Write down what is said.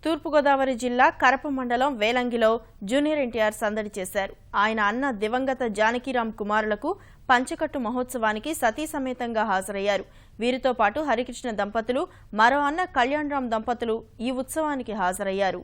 తూర్పుగోదావరి జిల్లా కరప మండలం వేలంగిలో జూనియర్ ఎన్టీఆర్ సందడి చేశారు. ఆయన అన్న దివంగత జానకిరామ్ కుమారులకు పంచకట్టు మహోత్సవానికి సతీ సమేతంగా హాజరయ్యారు. వీరితో పాటు హరికృష్ణ దంపతులు, మరో అన్న కళ్యాణరామ్ దంపతులు ఈ ఉత్సవానికి హాజరయ్యారు.